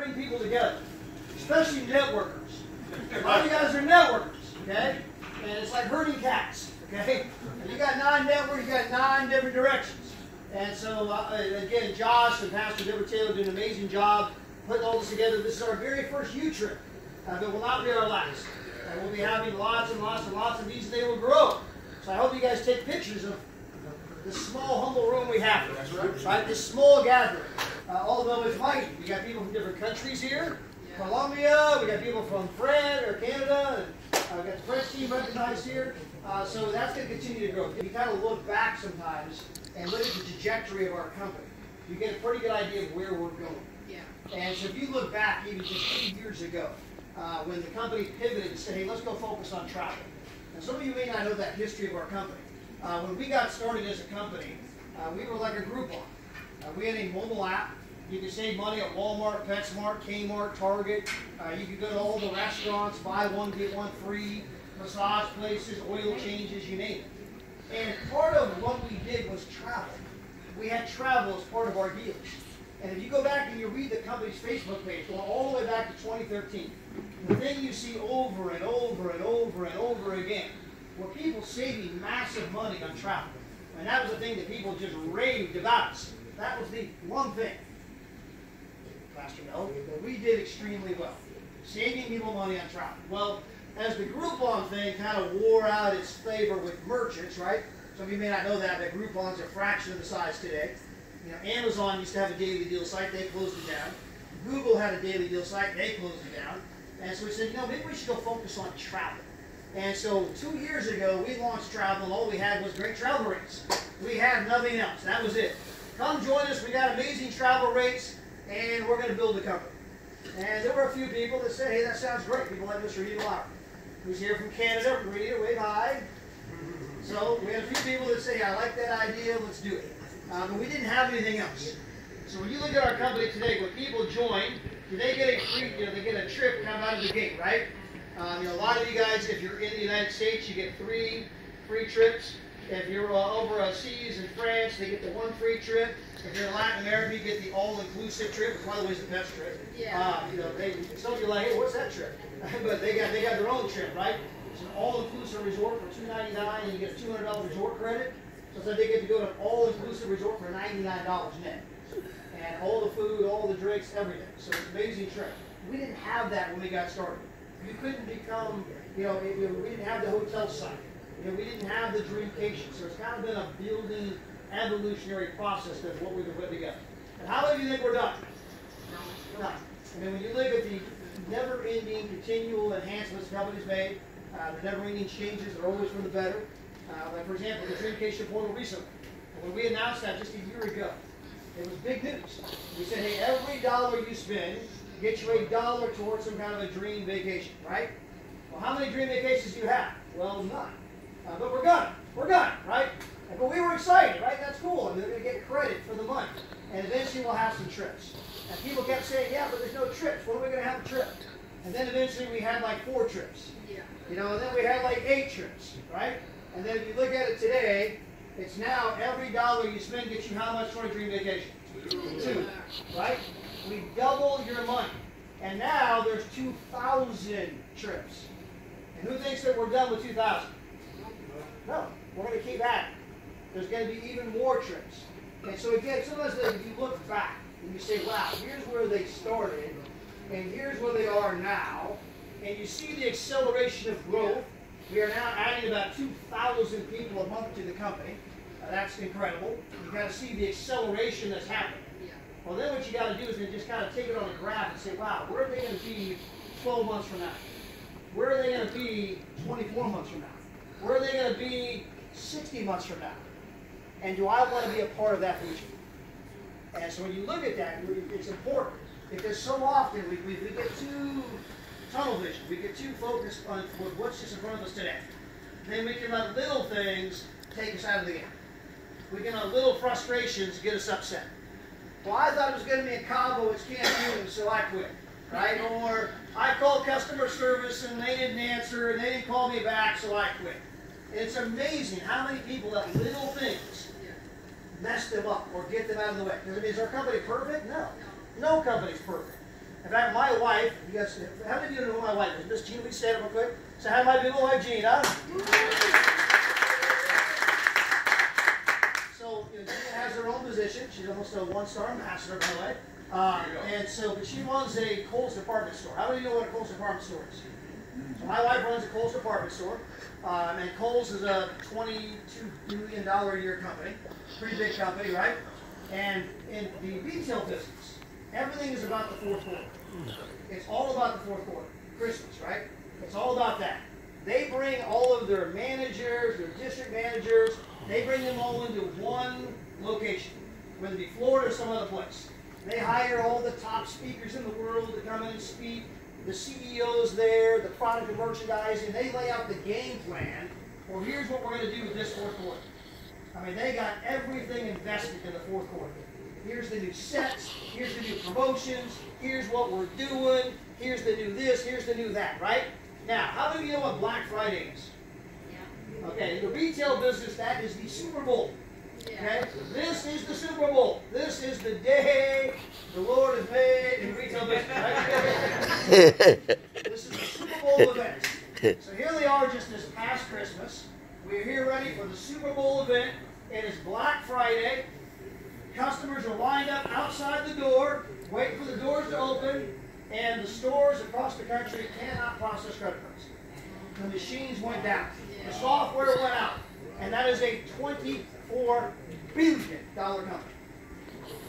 bring people together, especially networkers. A lot of you guys are networkers, okay? And it's like herding cats, okay? And you got 9 networks, you got 9 different directions. And so, again, Josh and Pastor Deborah Taylor did an amazing job putting all this together. This is our very first U trip, but will not be our last. We'll be having lots and lots and lots of these, and they will grow. So I hope you guys take pictures of the small, humble room we have here, right? This small gathering. Although it's mighty. We got people from different countries here. Colombia, we got people from France or Canada, and we got the French team recognized here. So that's going to continue to grow. If you kind of look back sometimes and look at the trajectory of our company, you get a pretty good idea of where we're going. Yeah. And so if you look back even just 8 years ago, when the company pivoted and said, hey, let's go focus on travel. And some of you may not know that history of our company. When we got started as a company, we were like a Groupon. We had a mobile app. You could save money at Walmart, PetSmart, Kmart, Target. You could go to all the restaurants, buy one, get one free, massage places, oil changes, you name it. And part of what we did was travel. We had travel as part of our deals. And if you go back and you read the company's Facebook page, going all the way back to 2013, the thing you see over and over and over and over again were people saving massive money on travel. And that was the thing that people just raved about us. That was the one thing, Pastor Mel, that we did extremely well. Saving people money on travel. Well, as the Groupon thing kind of wore out its favor with merchants, right? Some of you may not know that Groupon's a fraction of the size today. You know, Amazon used to have a daily deal site, they closed it down. Google had a daily deal site, they closed it down. And so we said, you know, maybe we should go focus on travel. And so 2 years ago, we launched travel, and all we had was great travel rates. We had nothing else. That was it. Come join us. We got amazing travel rates, and we're going to build a company. And there were a few people that said, hey, that sounds great. People like Mr. Rita Lauer, who's here from Canada. Rita, wave hi. So we had a few people that say, I like that idea. Let's do it. But we didn't have anything else. So when you look at our company today, when people join, they get a free, they get a trip kind of out of the gate, right? A lot of you guys, if you're in the United States, you get 3 free trips. If you're overseas in France, they get the 1 free trip. If you're in Latin America, you get the all-inclusive trip, which by the way is the best trip. Yeah. Some of you are like, hey, what's that trip? But they got their own trip, right? It's an all-inclusive resort for $299, and you get a $200 resort credit. So they get to go to an all-inclusive resort for $99 net. And all the food, all the drinks, everything. So it's an amazing trip. We didn't have that when we got started. You couldn't become, we didn't have the hotel site. We didn't have the dreamcation. So it's kind of been a building, evolutionary process of what we've been putting together. And how long do you think we're done? No. I mean, when you look at the never-ending, continual enhancements the company's made, the never-ending changes are always for the better. Like, for example, the dreamcation portal recently. When we announced that just a year ago, it was big news. We said, hey, every dollar you spend gets you $1 towards some kind of a dream vacation, right? Well, how many dream vacations do you have? Well, none. But we're gonna, right? But we were excited, right? That's cool. And they're going to get credit for the money. And eventually we'll have some trips. And people kept saying, yeah, but there's no trips. When are we going to have a trip? And then eventually we had like 4 trips. Yeah. And then we had like 8 trips, right? And then if you look at it today, it's now every dollar you spend gets you how much for a dream vacation? 2, right? We doubled your money. And now there's 2,000 trips. And who thinks that we're done with 2,000? No, we're going to keep at it. There's going to be even more trips. And so again, sometimes if you look back and you say, wow, here's where they started, and here's where they are now, and you see the acceleration of growth. We are now adding about 2,000 people a month to the company. That's incredible. You've got to see the acceleration that's happening. Well, then what you got to do is then just kind of take it on a graph and say, wow, where are they going to be 12 months from now? Where are they going to be 24 months from now? Where are they going to be 60 months from now? And do I want to be a part of that future? And so when you look at that, it's important. Because so often we get too tunnel vision. We get too focused on what's just in front of us today. Then we can let little things take us out of the game. We can let little frustrations get us upset. Well, I thought it was going to be in Cabo, it's Cancun, so I quit. Right? Or I called customer service and they didn't answer and they didn't call me back, so I quit. It's amazing how many people let little things mess them up or get them out of the way. Because I mean, is our company perfect? No. No company's perfect. In fact, my wife, you guys, how many of you know who my wife is? Miss Gina, we stand up real quick. So hi, my beautiful wife, Gina. So, you know, Gina has her own position. She's almost a one-star ambassador, by the way. And so, but she runs a Kohl's department store. How many of you know what a Kohl's department store is? So my wife runs a Kohl's department store. And Kohl's is a $22 billion a year company. Pretty big company, right? And in the retail business, everything is about the fourth quarter. It's all about the fourth quarter. Christmas, right? It's all about that. They bring all of their managers, their district managers, they bring them all into one location, whether it be Florida or some other place. They hire all the top speakers in the world to come in and speak. The CEOs there, the product and merchandising, they lay out the game plan. Well, here's what we're going to do with this fourth quarter. I mean, they got everything invested in the fourth quarter. Here's the new sets, here's the new promotions, here's what we're doing, here's the new this, here's the new that, right? Now, how many of you know what Black Friday is? Yeah. Okay, in the retail business, that is the Super Bowl. Okay? This is the Super Bowl. This is the day the Lord has made in retail business, right? This is the Super Bowl event. So here they are just this past Christmas. We're here ready for the Super Bowl event. It is Black Friday. Customers are lined up outside the door, waiting for the doors to open, and the stores across the country cannot process credit cards. The machines went down. The software went out. And that is a $24 billion company.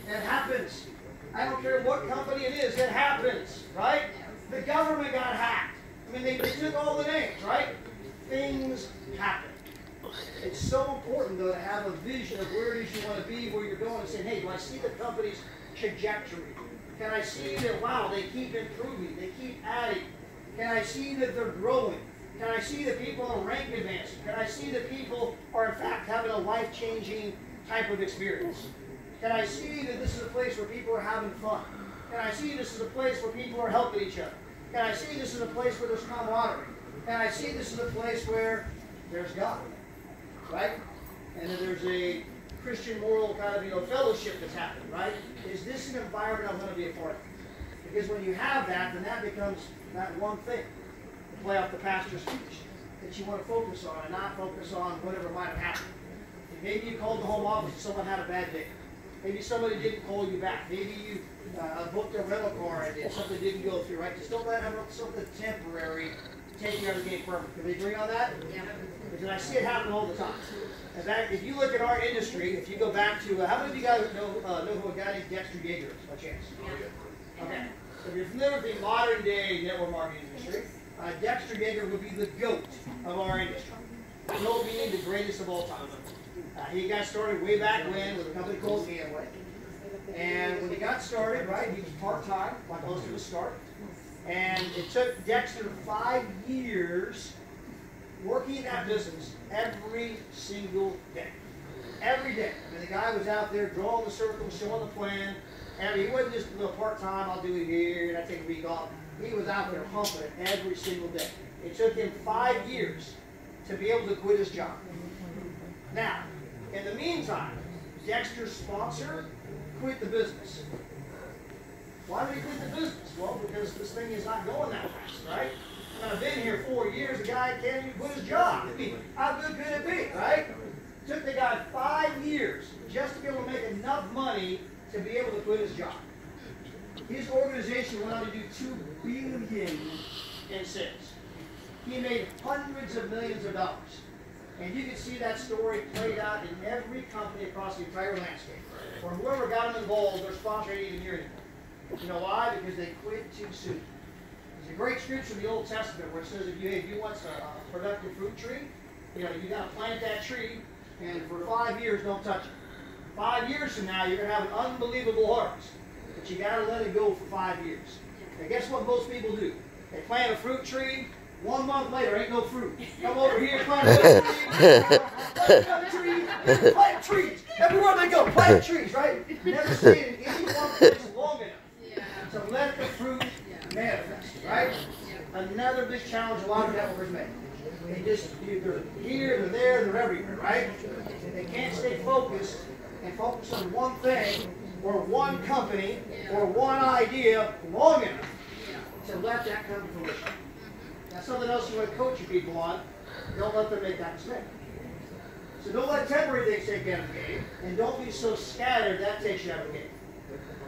It happens. I don't care what company it is, it happens, right? The government got hacked. I mean, they took all the names, right? Things happen. It's so important, though, to have a vision of where it is you want to be, where you're going, and say, hey, do I see the company's trajectory? Can I see that, wow, they keep improving, they keep adding? Can I see that they're growing? Can I see that people are rank advancing? Can I see that people are, in fact, having a life-changing type of experience? Can I see that this is a place where people are having fun? Can I see this is a place where people are helping each other? Can I see this is a place where there's camaraderie? Can I see this is a place where there's God? Right? And then there's a Christian moral kind of, fellowship that's happening, right? Is this an environment I'm going to be a part of? Because when you have that, then that becomes that one thing to play off the pastor's speech that you want to focus on and not focus on whatever might have happened. Maybe you called the home office and someone had a bad day. Maybe somebody didn't call you back. Maybe you booked a rental car and something didn't go through, right? Just don't let something temporary take you out of the game permanent. Can we agree on that? Yeah. Because I see it happen all the time. In fact, if you look at our industry, if you go back to, how many of you guys know who a guy named Dexter Yeager is, by chance? Yeah. Okay. So if you're familiar with the modern day network marketing industry, Dexter Yeager would be the GOAT of our industry. GOAT meaning the greatest of all time. He got started way back when with a company called Amway. And when he got started, right, he was part-time, like most of us start. And it took Dexter 5 years working that business every single day. Every day. I mean, the guy was out there drawing the circles, showing the plan. And he wasn't just part-time, I'll do it here, and I take a week off. He was out there humping it every single day. It took him 5 years to be able to quit his job. Now, in the meantime, Dexter's sponsor quit the business. Why did he quit the business? Well, because this thing is not going that fast, right? I've been here 4 years, the guy can't even quit his job. I mean, how good could it be, right? It took the guy 5 years just to be able to make enough money to be able to quit his job. His organization went on to do $2 billion in sales. He made hundreds of millions of dollars. And you can see that story played out in every company across the entire landscape. Or whoever got them involved, their sponsor ain't even here anymore. You know why? Because they quit too soon. There's a great scripture in the Old Testament where it says if you want a productive fruit tree, you got to plant that tree, and for 5 years, don't touch it. 5 years from now, you're going to have an unbelievable harvest. But you got to let it go for 5 years. And guess what most people do? They plant a fruit tree. 1 month later, ain't no fruit. Come over here, plant a tree. Plant trees. Everywhere they go, plant trees, right? Never stayed in any one place long enough to let the fruit manifest, right? Another big challenge a lot of networkers make. They just, they're here, they're there, they're everywhere, right? They can't stay focused and focus on one thing or one company or one idea long enough to let that come to fruition. That's something else you want to coach your people on. Don't let them make that mistake. So don't let temporary things take you out of the game, and don't be so scattered that takes you out of the game.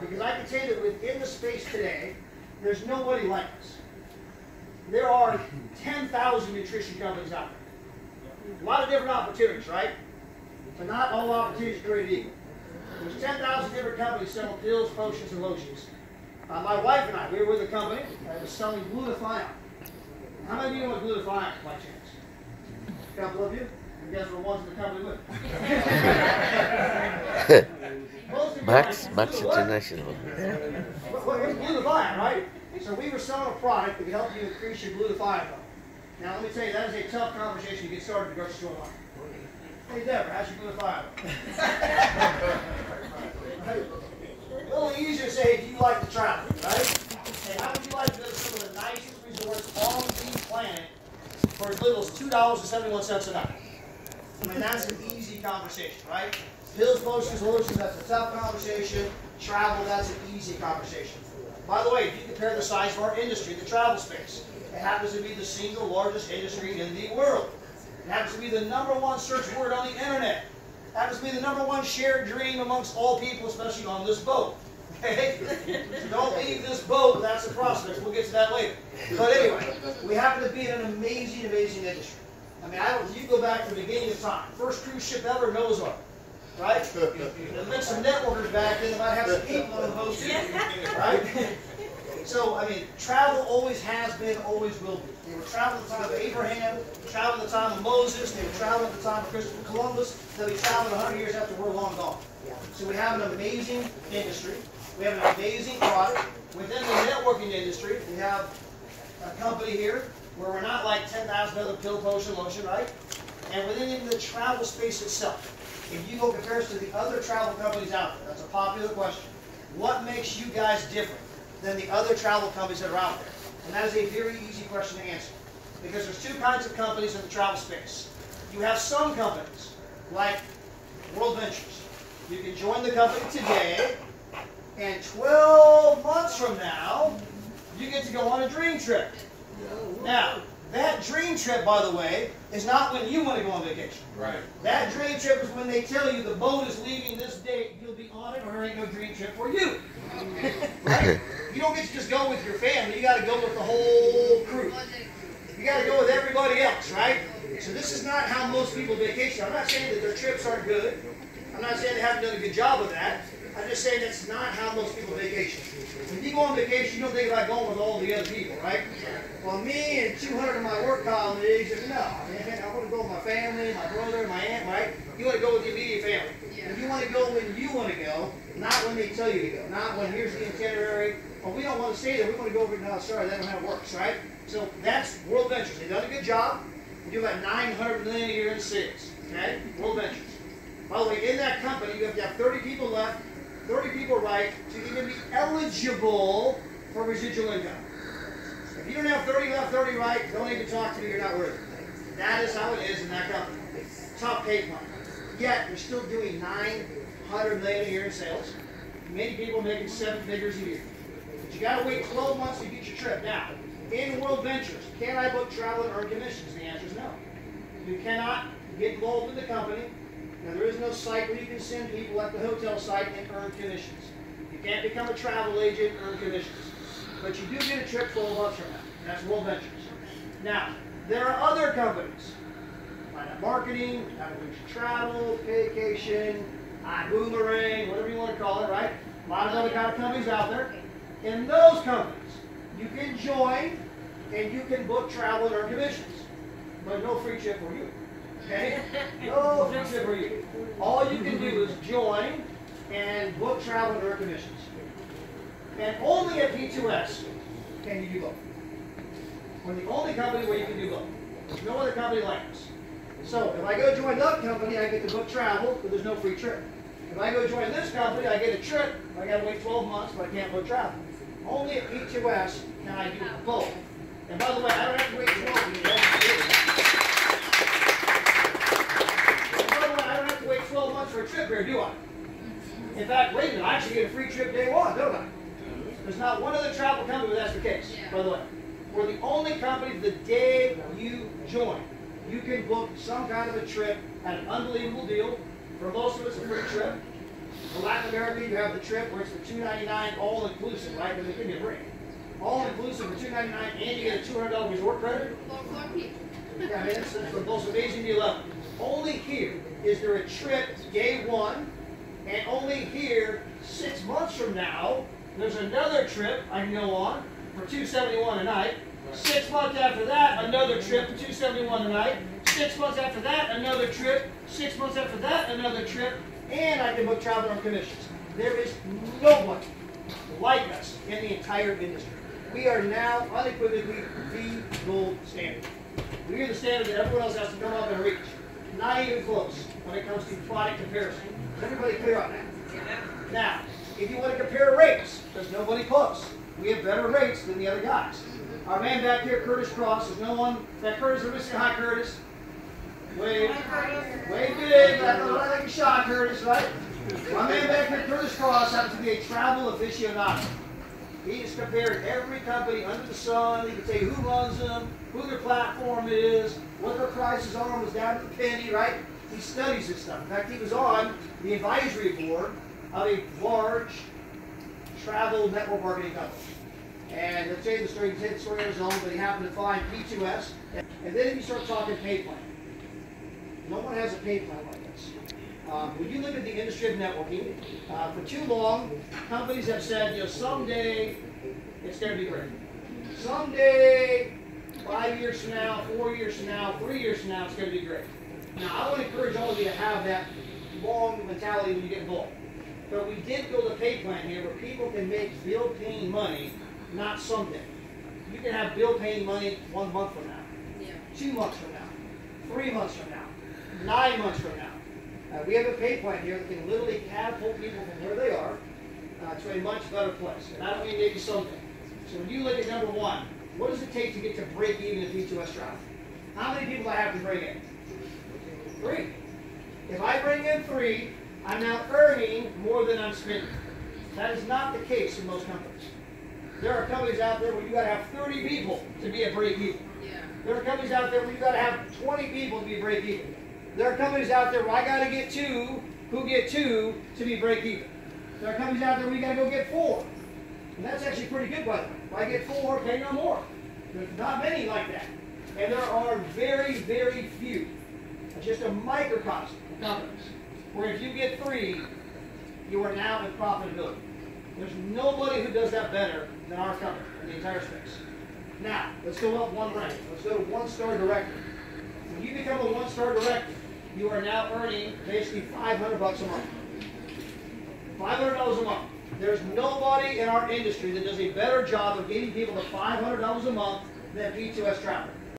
Because I can tell you that within the space today, there's nobody like us. There are 10,000 nutrition companies out there. A lot of different opportunities, right? But not all opportunities are created equal. There's 10,000 different companies selling pills, potions, and lotions. My wife and I, we were with a company that was selling glutathione. How many of you know what glutathione is by chance? A couple of you? You guys were ones in the company with. Max International. What is glutathione, right? So we were selling a product that could help you increase your glutathione level. Now let me tell you, that is a tough conversation to get started at the grocery store line. Hey Deborah, how's your glutathione? A little easier to say, do you like to travel, right? And how would you like to go to some of the nicest resorts on the planet for as little as $2.71 a night? I mean, that's an easy conversation, right? Pills, potions, lotions, that's a tough conversation. Travel, that's an easy conversation. By the way, if you compare the size of our industry, the travel space, it happens to be the single largest industry in the world. It happens to be the #1 search word on the internet. It happens to be the #1 shared dream amongst all people, especially on this boat. Okay? So don't leave this boat without some prospects. We'll get to that later. But anyway, we happen to be in an amazing, amazing industry. I mean, you go back to the beginning of time. First cruise ship ever, Noah's Ark. Right? There's been some networkers back then that might have some people on the boat too. Right? So, I mean, travel always has been, always will be. They were traveling at the time of Abraham, traveling at the time of Moses, they were traveling at the time of Christopher Columbus, they'll be traveling 100 years after we're long gone. So we have an amazing industry. We have an amazing product. Within the networking industry, we have a company here where we're not like 10,000 other pill, potion, lotion, right? And within the travel space itself, if you go compare us to the other travel companies out there, that's a popular question. What makes you guys different than the other travel companies that are out there? And that is a very easy question to answer. Because there's two kinds of companies in the travel space. You have some companies, like World Ventures. You can join the company today, and 12 months from now, you get to go on a dream trip. Now, that dream trip, by the way, is not when you want to go on vacation. Right. That dream trip is when they tell you the boat is leaving this date, you'll be on it, or there ain't no dream trip for you. Right? You don't get to just go with your family, you got to go with the whole crew. You got to go with everybody else, right? So this is not how most people vacation. I'm not saying that their trips aren't good. I'm not saying they haven't done a good job of that. I'm just saying that's not how most people vacation. When you go on vacation, you don't think about going with all the other people, right? Well, me and 200 of my work colleagues, no, man, I want to go with my family, my brother, my aunt, right? You want to go with the immediate family. And you want to go when you want to go, not when they tell you to go. Not when here's the itinerary. Well, we don't want to stay there. We want to go over. No, sorry, that's not how it works, right? So that's World Ventures. They've done a good job. We do about $900 million a year in sales. Okay, World Ventures. By the way, in that company, you have to have 30 people left, 30 people right, to even be eligible for residual income. If you don't have 30 left, 30 right, don't even talk to me. You're not worthy. That is how it is in that company. Top pay plan. Yet they're still doing $900 million a year in sales. Many people making 7 figures a year. But you got to wait 12 months to get your trip. Now, in World Ventures, can I book travel and earn commissions? The answer is no. You cannot get involved in the company. Now, there is no site where you can send people like the hotel site and earn commissions. You can't become a travel agent and earn commissions. But you do get a trip 12 months from now. That's World Ventures. Now, there are other companies. Like marketing, evolution travel, vacation, boomerang, whatever you want to call it, right? A lot of other kind of companies out there. In those companies, you can join and you can book travel and earn commissions. But no free trip for you. Okay? No free trip for you. All you can do is join and book travel and earn commissions. And only at P2S can you do both. We're the only company where you can do both. There's no other company like us. So if I go join that company, I get to book travel, but there's no free trip. If I go join this company, I get a trip. I got to wait 12 months, but I can't book travel. Only at P2S can I do both. And by the way, I don't have to wait 12 months. And by the way, I don't have to wait 12 months for a trip here, do I? In fact, wait a minute, I actually get a free trip day one, don't I? There's not one other travel company where that's the case. by the way. We're the only company the day you join, you can book some kind of a trip at an unbelievable deal. For most of us, a free trip. For Latin America, you have the trip where it's for $299 all inclusive, right? Because they give you a break. All inclusive for $299, and you get a $200 resort credit. Yeah, I mean, it's the most amazing deal ever. Only here is there a trip day one, and only here 6 months from now, there's another trip I can go on for $271 a night. 6 months after that, another trip for $271 a night. 6 months after that, another trip. 6 months after that, another trip. And I can book travel on commissions. There is nobody like us in the entire industry. We are now unequivocally the gold standard. We are the standard that everyone else has to come up and reach. Not even close when it comes to product comparison. Is everybody clear on that? Now, if you want to compare rates, there's nobody close. We have better rates than the other guys. Our man back here, Curtis Cross, there's no one. That Curtis, everybody say hi, Curtis. Wave big, like a shot, Curtis, right? My man back here, Curtis Cross, happens to be a travel aficionado. He has compared every company under the sun. He can tell you who runs them, who their platform is, what their prices are, was down to the penny, right? He studies this stuff. In fact, he was on the advisory board of a large travel network marketing company. And he'll tell you the story, he can tell you the story on his own, but he happened to find P2S. And then if you start talking pay plan, no one has a pay plan like this. When you look at the industry of networking, for too long, companies have said, you know, someday it's going to be great. Someday, 5 years from now, 4 years from now, 3 years from now, it's going to be great. Now, I want to encourage all of you to have that long mentality when you get involved. But we did build a pay plan here where people can make bill-paying money, not someday. You can have bill-paying money 1 month from now, 2 months from now, 3 months from now, 9 months from now. We have a pay plan here that can literally catapult people from where they are to a much better place. And I don't mean maybe someday. So when you look at number one, what does it take to get to break even in P2S travel? How many people do I have to bring in? 3. If I bring in 3, I'm now earning more than I'm spending. That is not the case in most companies. There are companies out there where you got to have 30 people to be a break even. There are companies out there where you got to have 20 people to be break even. There are companies out there where I got to get 2, who get 2 to be break even. There are companies out there where you got to go get 4. And that's actually pretty good, by the way. If I get 4, pay no more. There's not many like that. And there are very, very few. Just a microcosm of companies where if you get 3, you are now in profitability. There's nobody who does that better than our company in the entire space. Now, let's go up one rank. Let's go to 1-star director. When you become a 1-star director, you are now earning basically $500 a month. $500 a month. There's nobody in our industry that does a better job of getting people to $500 a month than P2S Travel.